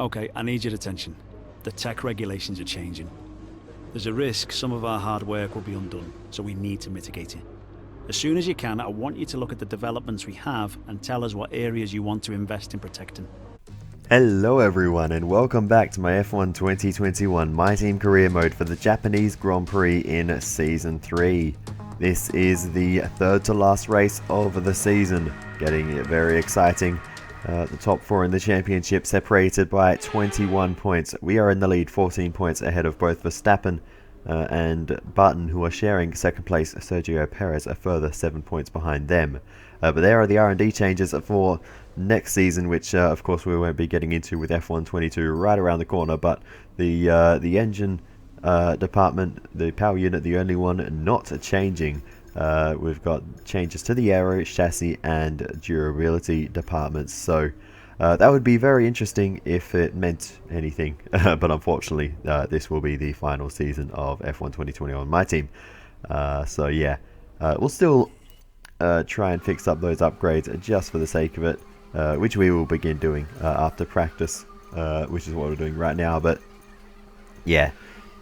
Okay, I need your attention. The tech regulations are changing. There's a risk some of our hard work will be undone, so we need to mitigate it. As soon as you can, I want you to look at the developments we have and tell us what areas you want to invest in protecting. Hello everyone and welcome back to my F1 2021 My Team Career Mode for the Japanese Grand Prix in Season 3. This is the third to last race of the season, getting it very exciting. The top four in the championship separated by 21 points. We are in the lead, 14 points ahead of both Verstappen and Button, who are sharing second place. Sergio Perez a further 7 points behind them. But there are the R&D changes for next season, which of course we won't be getting into with F1 22 right around the corner. But the engine department, the power unit, the only one not changing. We've got changes to the aero, chassis and durability departments, so that would be very interesting if it meant anything, but unfortunately this will be the final season of F1 2020 on my team. So yeah, we'll still try and fix up those upgrades just for the sake of it, which we will begin doing after practice, which is what we're doing right now. But yeah,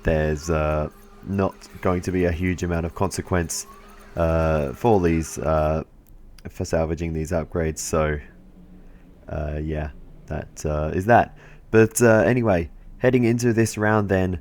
there's not going to be a huge amount of consequence for these for salvaging these upgrades, so yeah, that is that. But anyway, heading into this round then,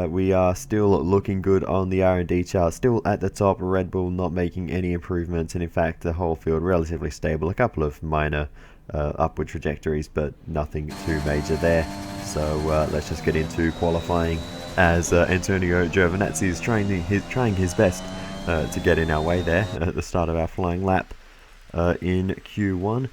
we are still looking good on the R&D chart, still at the top. Red Bull not making any improvements, and in fact the whole field relatively stable, a couple of minor upward trajectories, but nothing too major there. So let's just get into qualifying, as Antonio Giovinazzi is trying his best to get in our way there at the start of our flying lap in Q1.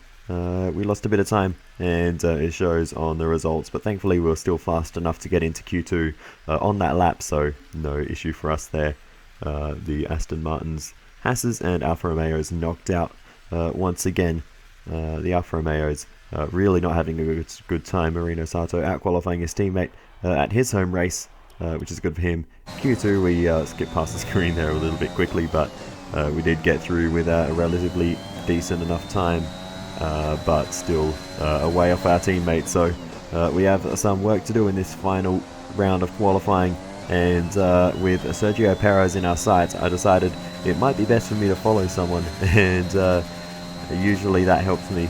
We lost a bit of time, and it shows on the results, but thankfully we were still fast enough to get into Q2 on that lap, so no issue for us there. The Aston Martins, Hasses and Alfa Romeos knocked out once again. The Alfa Romeos really not having a good time. Marino Sato out-qualifying his teammate at his home race, which is good for him. Q2 we skipped past the screen there a little bit quickly, but we did get through with a relatively decent enough time, but still way off our teammates. So we have some work to do in this final round of qualifying, and with Sergio Perez in our sights, I decided it might be best for me to follow someone, and usually that helps me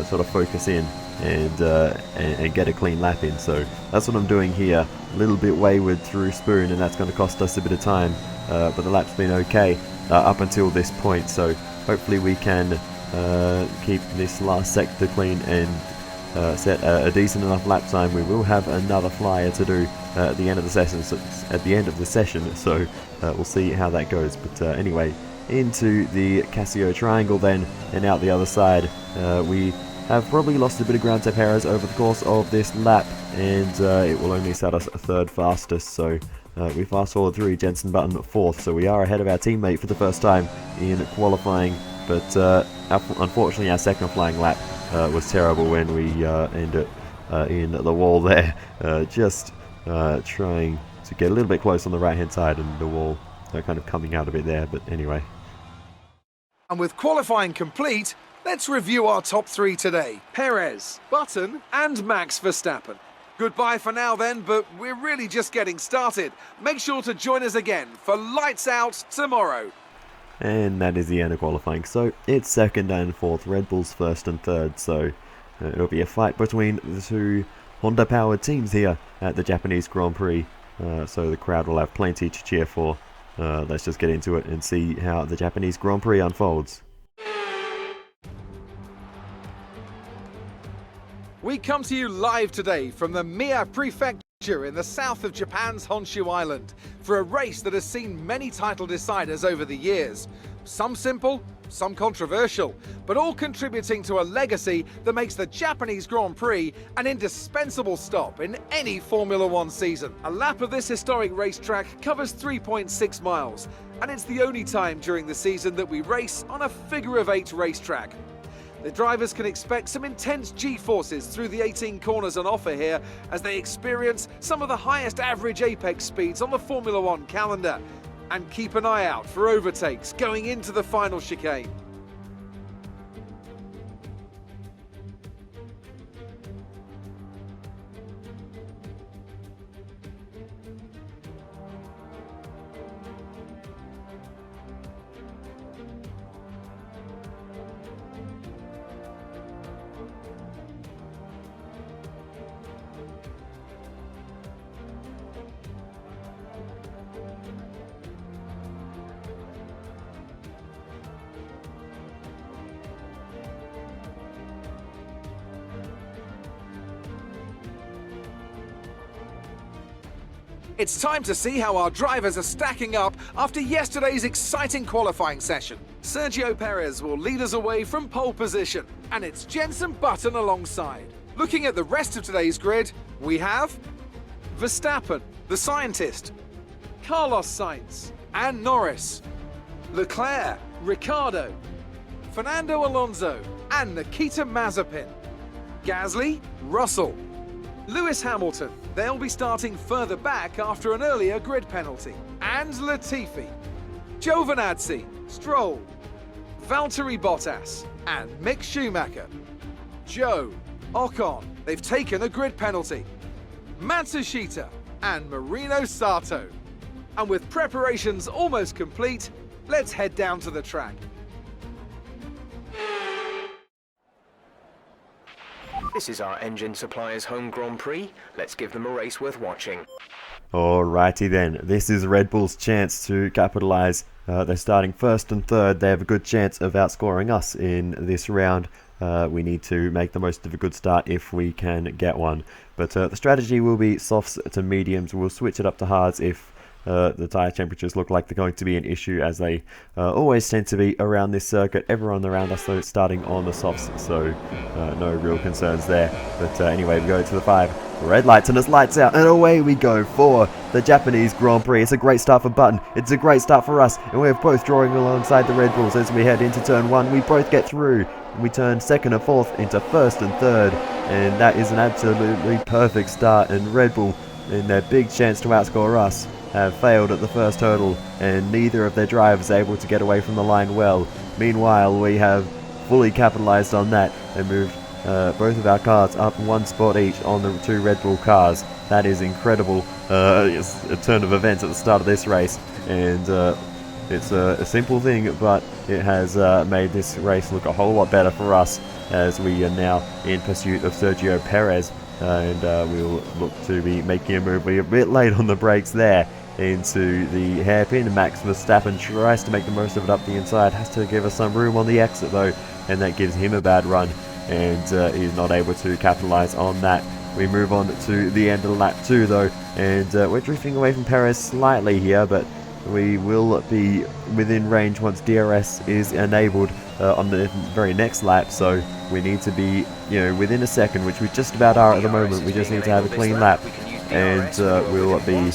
sort of focus in and get a clean lap in. So that's what I'm doing here. A little bit wayward through Spoon, and that's going to cost us a bit of time, but the lap's been okay up until this point, so hopefully we can keep this last sector clean and set a decent enough lap time. We will have another flyer to do at the end of the session, so we'll see how that goes. But anyway, into the Casio triangle then, and out the other side. We have probably lost a bit of ground to Perez over the course of this lap, and it will only set us third fastest, so we fast forward through. Jenson Button fourth, so we are ahead of our teammate for the first time in qualifying, but unfortunately our second flying lap was terrible when we ended in the wall there, just trying to get a little bit close on the right hand side, and the wall kind of coming out a bit there. But anyway, and with qualifying complete, let's review our top three today. Perez, Button and Max Verstappen. Goodbye for now then, but we're really just getting started. Make sure to join us again for Lights Out tomorrow. And that is the end of qualifying. So it's second and fourth, Red Bull's first and third, so it'll be a fight between the two Honda powered teams here at the Japanese Grand Prix, so the crowd will have plenty to cheer for. Let's just get into it and see how the Japanese Grand Prix unfolds. We come to you live today from the Mie Prefecture in the south of Japan's Honshu Island for a race that has seen many title deciders over the years. Some simple, some controversial, but all contributing to a legacy that makes the Japanese Grand Prix an indispensable stop in any Formula One season. A lap of this historic racetrack covers 3.6 miles, and it's the only time during the season that we race on a figure-of-8 racetrack. The drivers can expect some intense G-forces through the 18 corners on offer here as they experience some of the highest average apex speeds on the Formula One calendar. And keep an eye out for overtakes going into the final chicane. It's time to see how our drivers are stacking up after yesterday's exciting qualifying session. Sergio Perez will lead us away from pole position, and it's Jenson Button alongside. Looking at the rest of today's grid, we have Verstappen, the scientist, Carlos Sainz, and Norris, Leclerc, Ricciardo, Fernando Alonso, and Nikita Mazepin, Gasly, Russell, Lewis Hamilton. They'll be starting further back after an earlier grid penalty, and Latifi, Giovinazzi, Stroll, Valtteri Bottas, and Mick Schumacher, Joe, Ocon. They've taken a grid penalty, Matsushita, and Marino Sato. And with preparations almost complete, let's head down to the track. This is our engine supplier's home Grand Prix. Let's give them a race worth watching. Alrighty then, this is Red Bull's chance to capitalise. They're starting first and third. They have a good chance of outscoring us in this round. We need to make the most of a good start if we can get one. But the strategy will be softs to mediums. We'll switch it up to hards if the tyre temperatures look like they're going to be an issue, as they always tend to be around this circuit. Everyone around us though is starting on the softs, so no real concerns there. But anyway, we go to the 5 red lights, and it's lights out, and away we go for the Japanese Grand Prix. It's a great start for Button, it's a great start for us, and we're both drawing alongside the Red Bulls as we head into turn 1. We both get through. We turn second and fourth into first and third, and that is an absolutely perfect start. And Red Bull, in their big chance to outscore us, have failed at the first hurdle, and neither of their drivers are able to get away from the line well. Meanwhile, we have fully capitalised on that and moved both of our cars up one spot each on the 2 Red Bull cars. That is incredible. It's a turn of events at the start of this race, and it's a simple thing, but it has made this race look a whole lot better for us, as we are now in pursuit of Sergio Perez, and we'll look to be making a move. We're a bit late on the brakes there into the hairpin. Max Verstappen tries to make the most of it up the inside, has to give us some room on the exit though, and that gives him a bad run, and he's not able to capitalise on that. We move on to the end of lap 2 though, and we're drifting away from Perez slightly here, but we will be within range once DRS is enabled on the very next lap, so we need to be, within a second, which we just about are at the moment. We just need to have a clean lap, and we'll be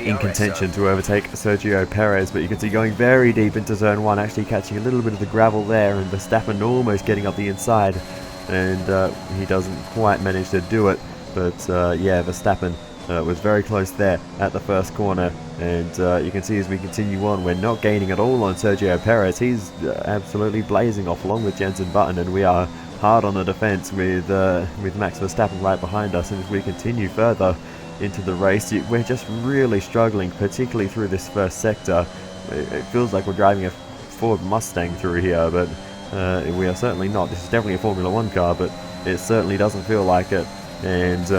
in contention to overtake Sergio Perez. But you can see going very deep into turn 1, actually catching a little bit of the gravel there, and Verstappen almost getting up the inside, and he doesn't quite manage to do it. But yeah, Verstappen was very close there at the first corner, and you can see as we continue on, we're not gaining at all on Sergio Perez. He's absolutely blazing off along with Jenson Button, and we are hard on the defence with Max Verstappen right behind us. And as we continue further into the race, we're just really struggling, particularly through this first sector. It feels like we're driving a Ford Mustang through here, but we are certainly not. This is definitely a Formula 1 car, but it certainly doesn't feel like it. And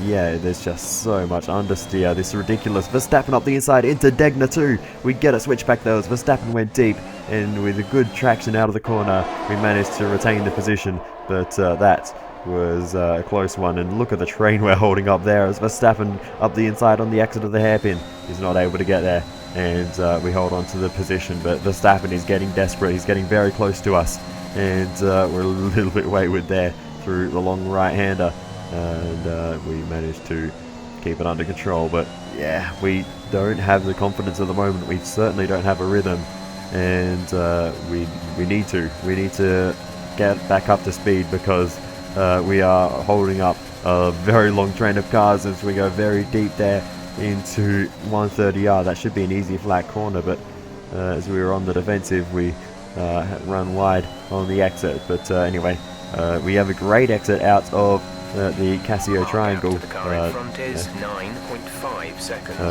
yeah, there's just so much understeer. This is ridiculous. Verstappen up the inside into Degner too. We get a switchback though as Verstappen went deep, and with a good traction out of the corner, we managed to retain the position. But that was a close one. And look at the train we're holding up there as Verstappen up the inside on the exit of the hairpin. He's not able to get there, and we hold on to the position. But Verstappen is getting desperate. He's getting very close to us, and we're a little bit wayward there through the long right-hander. And we managed to keep it under control. But yeah, we don't have the confidence at the moment. We certainly don't have a rhythm, and we need to get back up to speed, because we are holding up a very long train of cars as we go very deep there into 130R. That should be an easy flat corner, but as we were on the defensive, we run wide on the exit. But anyway, we have a great exit out of the Casio Triangle,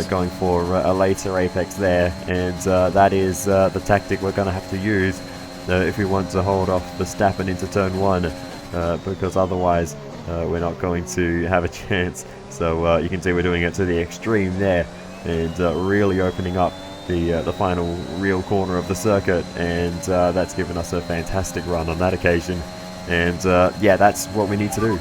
going for a later apex there, and that is the tactic we're going to have to use if we want to hold off Verstappen into turn 1, because otherwise we're not going to have a chance. So you can see we're doing it to the extreme there, and really opening up the final real corner of the circuit, and that's given us a fantastic run on that occasion. And yeah, that's what we need to do.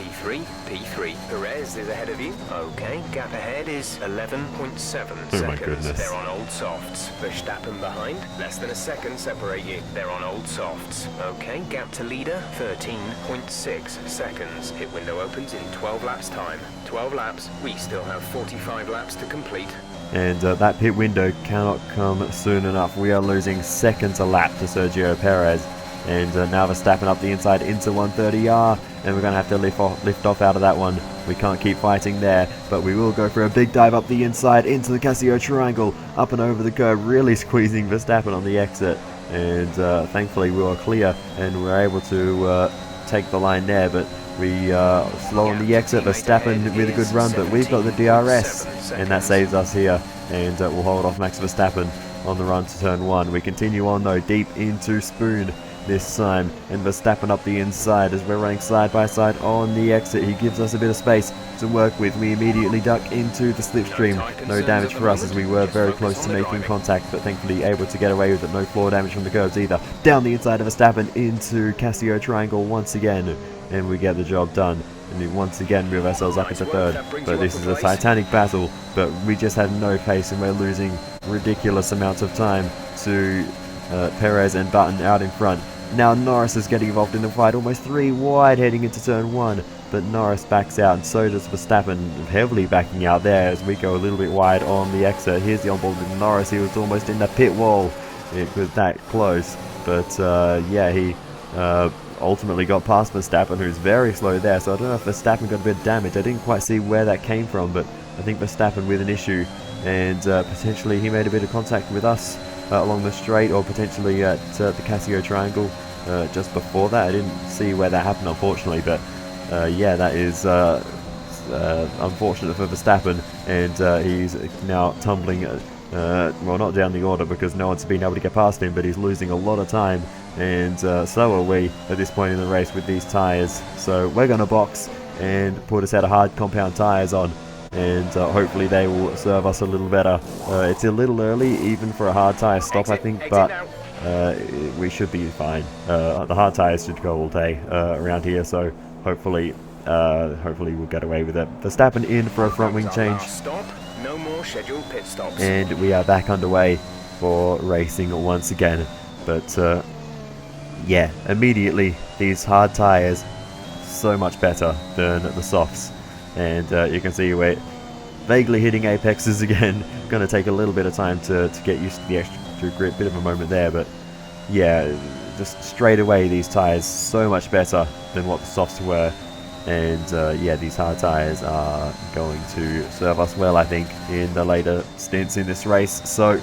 P3, P3. Perez is ahead of you. Okay, gap ahead is 11.7 seconds. my goodness. They're on old softs. Verstappen behind, less than a second separate you. They're on old softs. Okay, gap to leader, 13.6 seconds. Pit window opens in 12 laps time. 12 laps, we still have 45 laps to complete. And that pit window cannot come soon enough. We are losing seconds a lap to Sergio Perez. And now Verstappen up the inside into 130R. And we're going to have to lift off out of that one. We can't keep fighting there. But we will go for a big dive up the inside into the Casio triangle. Up and over the curve, really squeezing Verstappen on the exit. And thankfully we were clear and we were able to take the line there. But we are slow on the exit. Verstappen with a good run, but we've got the DRS, and that saves us here. And we'll hold off Max Verstappen on the run to turn 1. We continue on though, deep into Spoon this time, and Verstappen up the inside as we're running side by side on the exit. He gives us a bit of space to work with. We immediately duck into the slipstream. No damage for us as we were very close to making contact, but thankfully able to get away with it. No floor damage from the curves either. Down the inside of Verstappen into Casio triangle once again, and we get the job done. And we once again move ourselves up into third. But this is a titanic battle, but we just had no pace and we're losing ridiculous amounts of time to Perez and Button out in front. Now Norris is getting involved in the fight, almost 3 wide heading into turn 1, but Norris backs out and so does Verstappen, heavily backing out there as we go a little bit wide on the exit. Here's the onboard with Norris. He was almost in the pit wall. It was that close, but yeah, he ultimately got past Verstappen, who's very slow there. So I don't know if Verstappen got a bit of damage. I didn't quite see where that came from, but I think Verstappen with an issue, and potentially he made a bit of contact with us along the straight, or potentially at the Casio triangle just before that. I didn't see where that happened, unfortunately, but yeah, that is unfortunate for Verstappen, and he's now tumbling, well, not down the order because no one's been able to get past him, but he's losing a lot of time, and so are we at this point in the race with these tyres. So we're going to box and put a set of hard compound tyres on, and hopefully they will serve us a little better. It's a little early even for a hard tyre stop, I think, but we should be fine. The hard tyres should go all day around here, so hopefully we'll get away with it. Verstappen in for a front wing change. Stop. No more scheduled pit stops. And we are back underway for racing once again. But yeah, immediately these hard tyres so much better than the softs. And you can see we're vaguely hitting apexes again. Going to take a little bit of time to get used to the extra grip. Bit of a moment there, but yeah, just straight away these tyres so much better than what the softs were. And yeah, these hard tyres are going to serve us well, I think, in the later stints in this race. So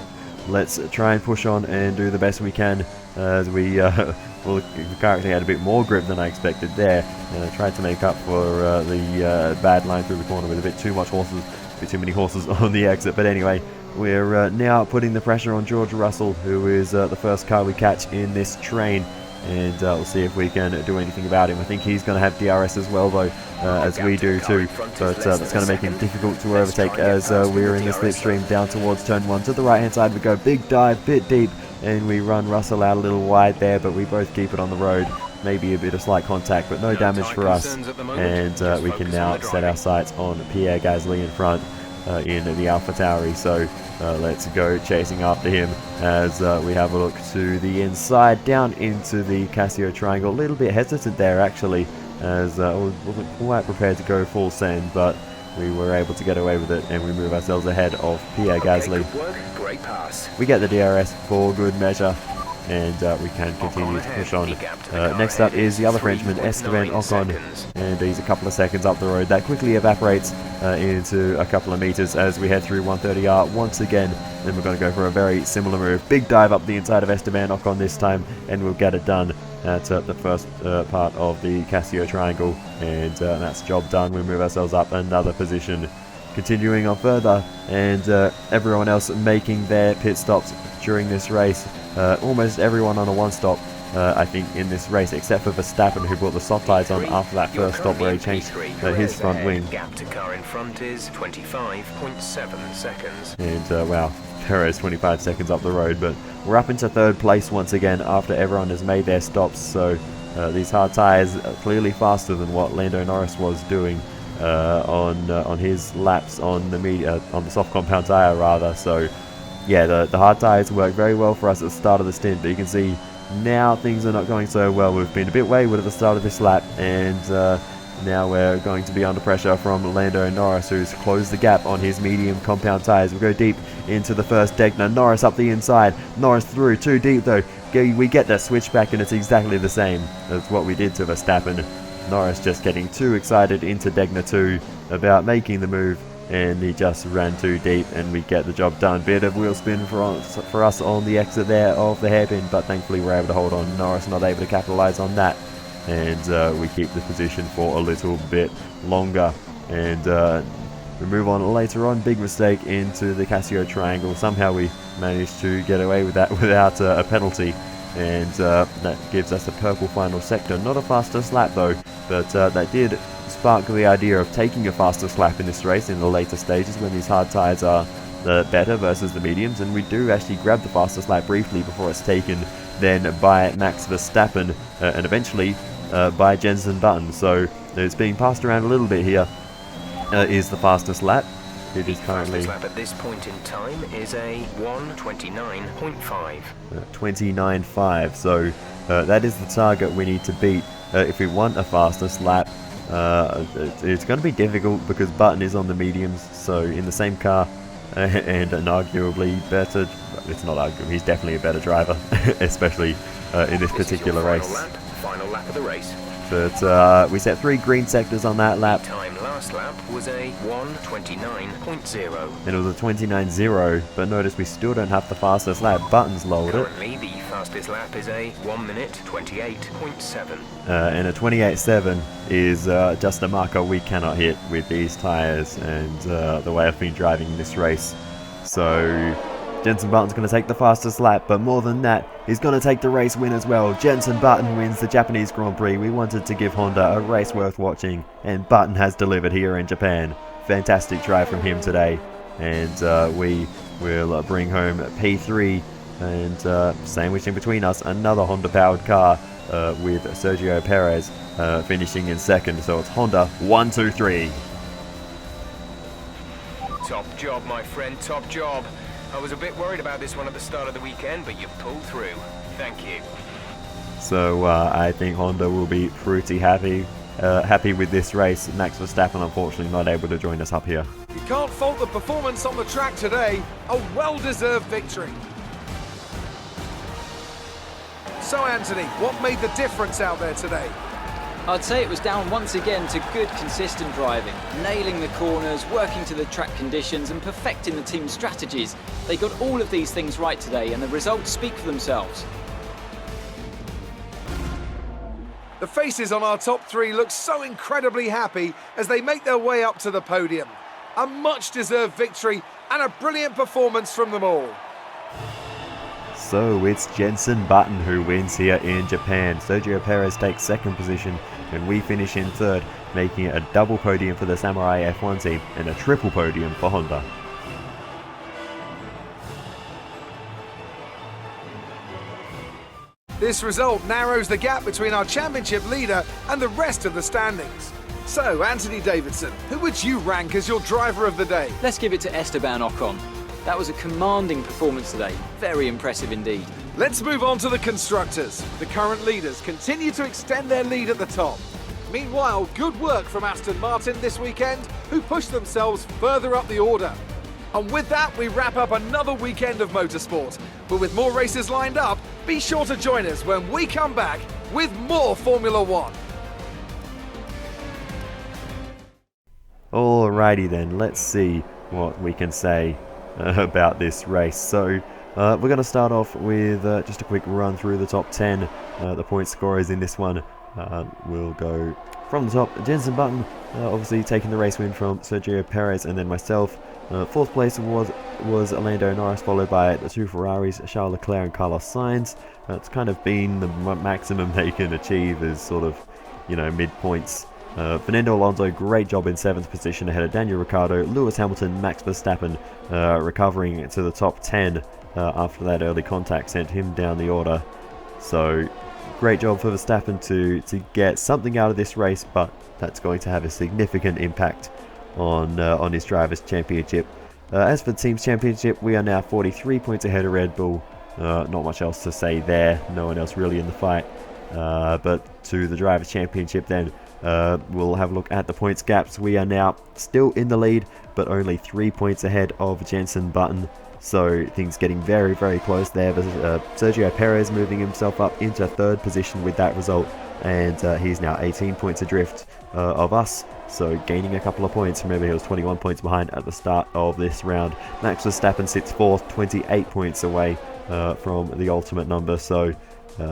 let's try and push on and do the best we can as we well, actually had a bit more grip than I expected there. Tried to make up for the bad line through the corner with a bit too many horses on the exit. But anyway, we're now putting the pressure on George Russell, who is the first car we catch in this train. And we'll see if we can do anything about him. I think he's going to have DRS as well, though, as we do too. But that's going to make him difficult to overtake as we're in the slipstream down towards turn 1. To the right-hand side we go, big dive, bit deep, and we run Russell out a little wide there, but we both keep it on the road. Maybe a bit of slight contact, but no damage for us. And we can now set our sights on Pierre Gasly in front in the AlphaTauri. So let's go chasing after him as we have a look to the inside, down into the Casio triangle. A little bit hesitant there, actually, as I wasn't quite prepared to go full send, but we were able to get away with it, and we move ourselves ahead of Pierre Gasly. Good work. Great pass. We get the DRS for good measure, and we can continue to push on. Next up is the other Frenchman, Esteban Ocon, and he's a couple of seconds up the road. That quickly evaporates into a couple of meters as we head through 130R once again. Then we're going to go for a very similar move. Big dive up the inside of Esteban Ocon this time, and we'll get it done at the first part of the Casio triangle, and that's job done. We move ourselves up another position. Continuing on further, and everyone else making their pit stops during this race. Almost everyone on a one-stop, I think, in this race, except for Verstappen, who brought the soft tyres on after that first stop where he changed his front wing. Gap to car in front is 25.7 seconds. And wow, Perez 25 seconds up the road, but we're up into third place once again after everyone has made their stops. So These hard tyres are clearly faster than what Lando Norris was doing on his laps on the soft compound tyre rather. So yeah, the hard tyres work very well for us at the start of the stint, but you can see now things are not going so well. We've been a bit wayward at the start of this lap, and now we're going to be under pressure from Lando Norris, who's closed the gap on his medium compound tyres. We'll go deep into the first Degner. Norris up the inside. Norris through, too deep though. We get that switchback, and it's exactly the same as what we did to Verstappen. Norris just getting too excited into Degner 2 about making the move, and he just ran too deep, and we get the job done. Bit of wheel spin for us on the exit there of the hairpin, but thankfully we're able to hold on. Norris not able to capitalise on that, and we keep the position for a little bit longer. And we move on later on. Big mistake into the Casio triangle. Somehow we managed to get away with that without a penalty, and that gives us a purple final sector. Not a fastest lap though, but that did spark the idea of taking a fastest lap in this race in the later stages when these hard tyres are the better versus the mediums, and we do actually grab the fastest lap briefly before it's taken then by Max Verstappen and eventually by Jenson Button. So it's being passed around a little bit here. Is the fastest lap. It is currently... The fastest lap at this point in time is a 1:29.5. 29.5, so that is the target we need to beat if we want a fastest lap. It's going to be difficult because Button is on the mediums, so in the same car, and an arguably better... It's not arguable, he's definitely a better driver, especially in this particular race. Final lap of the race. But we set 3 green sectors on that lap. Time last lap was a 1:29.0. And it was a 29.0, but notice we still don't have the fastest lap. Button's lowered it. Currently, the fastest lap is a 1:28.7. And a 28.7 is just a marker we cannot hit with these tyres and the way I've been driving in this race. So Jenson Button's going to take the fastest lap, but more than that, he's going to take the race win as well. Jenson Button wins the Japanese Grand Prix. We wanted to give Honda a race worth watching, and Button has delivered here in Japan. Fantastic drive from him today, and we will bring home P3, and sandwiched in between us another Honda-powered car with Sergio Perez finishing in second. So it's Honda 1, 2, 3. Top job, my friend, top job. I was a bit worried about this one at the start of the weekend, but you pulled through. Thank you. So I think Honda will be pretty happy with this race. Max Verstappen unfortunately not able to join us up here. You can't fault the performance on the track today. A well-deserved victory. So Anthony, what made the difference out there today? I'd say it was down once again to good, consistent driving, nailing the corners, working to the track conditions and perfecting the team's strategies. They got all of these things right today, and the results speak for themselves. The faces on our top 3 look so incredibly happy as they make their way up to the podium. A much-deserved victory and a brilliant performance from them all. So it's Jenson Button who wins here in Japan. Sergio Perez takes second position, and we finish in third, making it a double podium for the Samurai F1 team and a triple podium for Honda. This result narrows the gap between our championship leader and the rest of the standings. So, Anthony Davidson, who would you rank as your driver of the day? Let's give it to Esteban Ocon. That was a commanding performance today. Very impressive indeed. Let's move on to the constructors. The current leaders continue to extend their lead at the top. Meanwhile, good work from Aston Martin this weekend, who pushed themselves further up the order. And with that, we wrap up another weekend of motorsport. But with more races lined up, be sure to join us when we come back with more Formula One. Alrighty then, let's see what we can say about this race. So we're going to start off with just a quick run through the top 10. The point scorers in this one. We'll go from the top. Jenson Button obviously taking the race win from Sergio Perez, and then myself. Fourth place was Lando Norris, followed by the 2 Ferraris, Charles Leclerc and Carlos Sainz. It's kind of been the maximum they can achieve as sort of, mid-points. Fernando Alonso, great job in 7th position ahead of Daniel Ricciardo. Lewis Hamilton, Max Verstappen recovering to the top 10 after that early contact sent him down the order. So great job for Verstappen to get something out of this race, but that's going to have a significant impact on his Drivers' Championship. As for the Team's Championship, we are now 43 points ahead of Red Bull. Not much else to say there. No one else really in the fight. But to the Drivers' Championship then, we'll have a look at the points gaps. We are now still in the lead, but only 3 points ahead of Jenson Button. So things getting very, very close there. Sergio Perez moving himself up into third position with that result. And he's now 18 points adrift of us. So gaining a couple of points. Remember, he was 21 points behind at the start of this round. Max Verstappen sits fourth, 28 points away from the ultimate number. So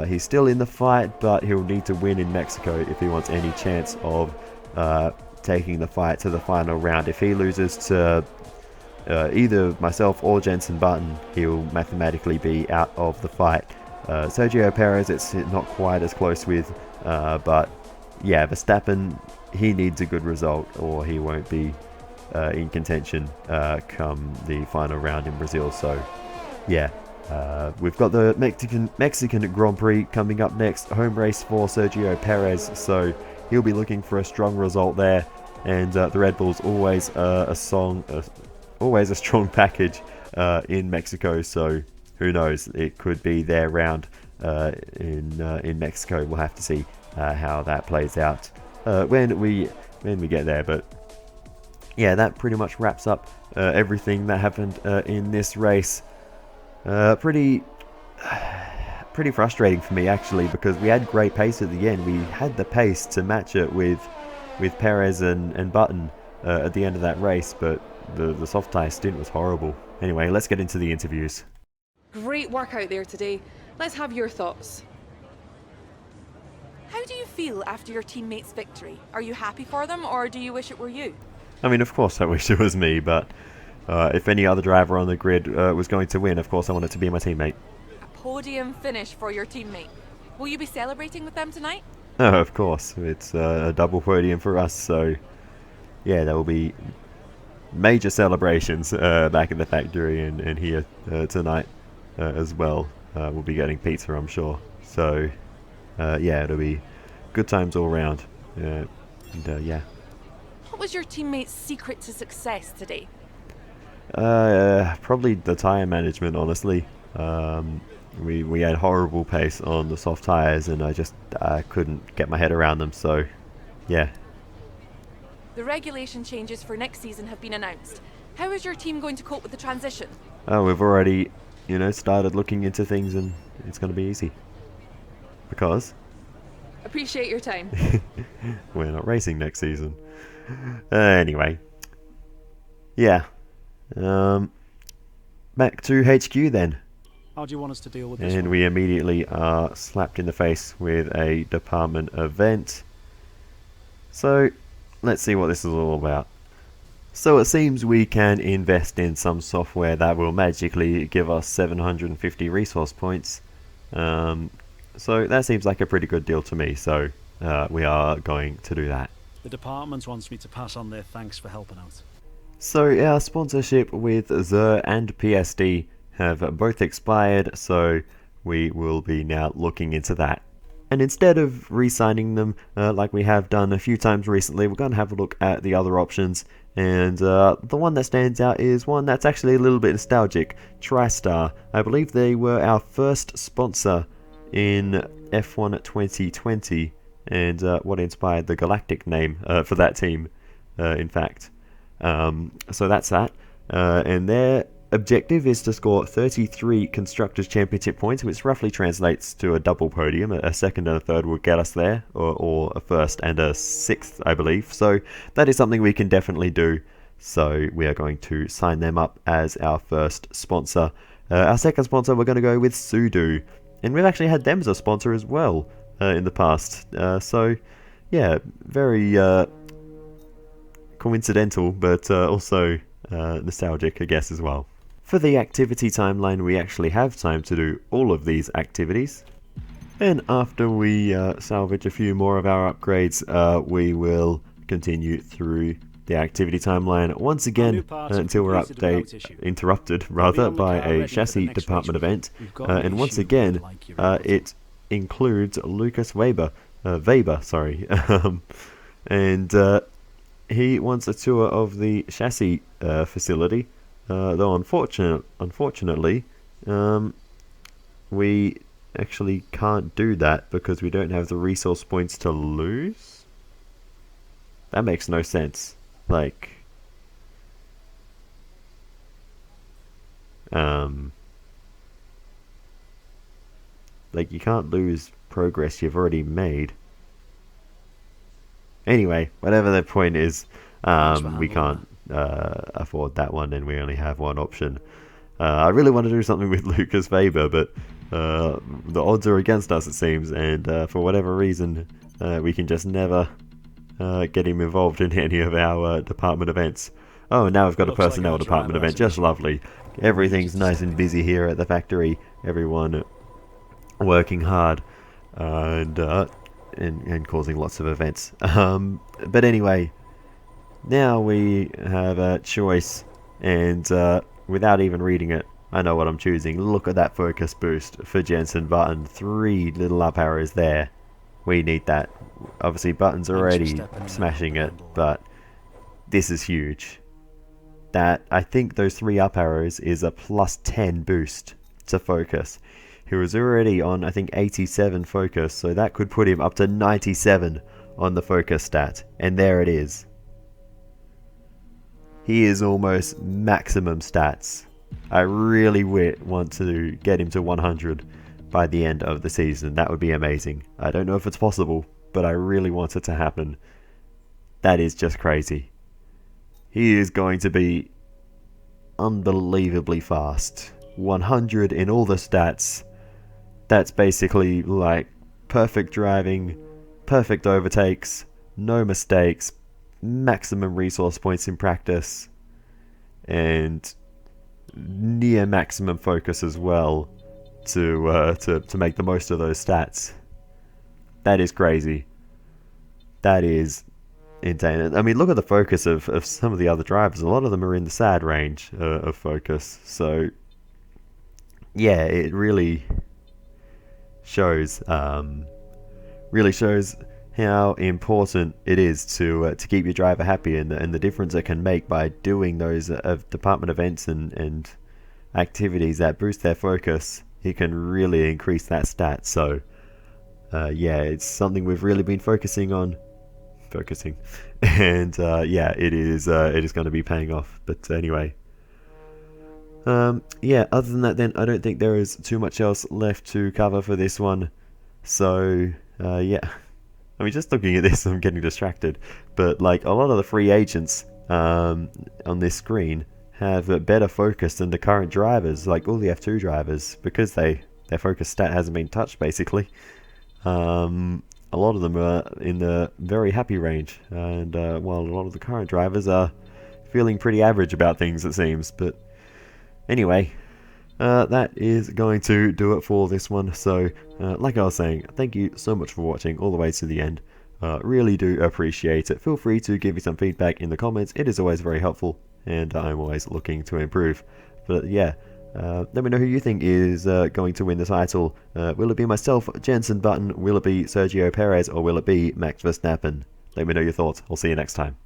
he's still in the fight, but he'll need to win in Mexico if he wants any chance of taking the fight to the final round. If he loses to either myself or Jenson Button, he'll mathematically be out of the fight. Sergio Perez, it's not quite as close with, but yeah, Verstappen, he needs a good result or he won't be in contention come the final round in Brazil. So yeah, we've got the Mexican Grand Prix coming up next, home race for Sergio Perez, so he'll be looking for a strong result there. And the Red Bull's always always a strong package in Mexico, so who knows, it could be their round in Mexico. We'll have to see how that plays out when we get there. But yeah, that pretty much wraps up everything that happened in this race. Pretty frustrating for me actually, because we had great pace at the end. We had the pace to match it with Perez and Button at the end of that race, but the soft tyre stint was horrible. Anyway, let's get into the interviews. Great work out there today. Let's have your thoughts. How do you feel after your teammates' victory? Are you happy for them, or do you wish it were you? I mean, of course I wish it was me, but if any other driver on the grid was going to win, of course I want it to be my teammate. A podium finish for your teammate. Will you be celebrating with them tonight? Oh, of course. It's a double podium for us, so yeah, there will be major celebrations back in the factory and here tonight as well. We'll be getting pizza, I'm sure. So yeah, it'll be good times all around. Yeah. What was your teammate's secret to success today? Probably the tyre management, honestly. We had horrible pace on the soft tyres, and I couldn't get my head around them, so yeah. The regulation changes for next season have been announced. How is your team going to cope with the transition? Oh, we've already, started looking into things, and it's going to be easy. Because Appreciate your time. we're not racing next season. Anyway. Yeah. Back to HQ then. How do you want us to deal with this? And we immediately are slapped in the face with a department event. So, let's see what this is all about. So it seems we can invest in some software that will magically give us 750 resource points. So that seems like a pretty good deal to me, so we are going to do that. The department wants me to pass on their thanks for helping out. So our sponsorship with Zer and PSD have both expired, so we will be now looking into that. And instead of re-signing them like we have done a few times recently, we're going to have a look at the other options. And the one that stands out is one that's actually a little bit nostalgic, TriStar. I believe they were our first sponsor in F1 2020, and what inspired the Galactic name for that team, in fact. So that's that. And their objective is to score 33 Constructors' Championship points, which roughly translates to a double podium. A second and a third will get us there, or a first and a sixth, I believe. So that is something we can definitely do. So we are going to sign them up as our first sponsor. Our second sponsor, we're going to go with Sudo. And we've actually had them as a sponsor as well in the past. So yeah, very coincidental, but also nostalgic, I guess, as well. For the activity timeline, we actually have time to do all of these activities. And after we salvage a few more of our upgrades, we will continue through the activity timeline once again until we're interrupted by a chassis department event. And once again, it includes Lucas Weber, sorry, and he wants a tour of the chassis facility. Though unfortunately, we actually can't do that because we don't have the resource points to lose. That makes no sense. Like, you can't lose progress you've already made. Anyway, whatever the point is, we can't afford that one, and we only have one option. I really want to do something with Lucas Weber, but the odds are against us, it seems, and for whatever reason, we can just never get him involved in any of our department events. Oh, and now we've got a personnel department event, just lovely. Everything's nice and busy here at the factory, everyone working hard, and causing lots of events. But anyway, now we have a choice, and without even reading it, I know what I'm choosing. Look at that focus boost for Jensen Button. 3 little up arrows there. We need that. Obviously, Button's already smashing it, but this is huge. That, I think those 3 up arrows is a plus 10 boost to focus. He was already on, I think, 87 focus, so that could put him up to 97 on the focus stat. And there it is. He is almost maximum stats. I really want to get him to 100 by the end of the season. That would be amazing. I don't know if it's possible, but I really want it to happen. That is just crazy. He is going to be unbelievably fast. 100 in all the stats. That's basically like perfect driving, perfect overtakes, no mistakes, maximum resource points in practice, and near maximum focus as well to make the most of those stats. That is crazy. That is insane. I mean, look at the focus of some of the other drivers. A lot of them are in the sad range of focus. So yeah, it really shows how important it is to keep your driver happy, and the difference it can make by doing those department events and activities that boost their focus. It can really increase that stat. So yeah, it's something we've really been focusing, and yeah, it is going to be paying off. But anyway, yeah, other than that, then I don't think there is too much else left to cover for this one. So yeah, I mean, just looking at this, I'm getting distracted. But like, a lot of the free agents on this screen have better focus than the current drivers, like all the F2 drivers, because their focus stat hasn't been touched, basically. A lot of them are in the very happy range, and while a lot of the current drivers are feeling pretty average about things, it seems. But anyway, that is going to do it for this one. So like I was saying, thank you so much for watching all the way to the end. Really do appreciate it. Feel free to give me some feedback in the comments. It is always very helpful, and I'm always looking to improve. But yeah, let me know who you think is going to win the title. Will it be myself, Jensen Button? Will it be Sergio Perez? Or will it be Max Verstappen? Let me know your thoughts. I'll see you next time.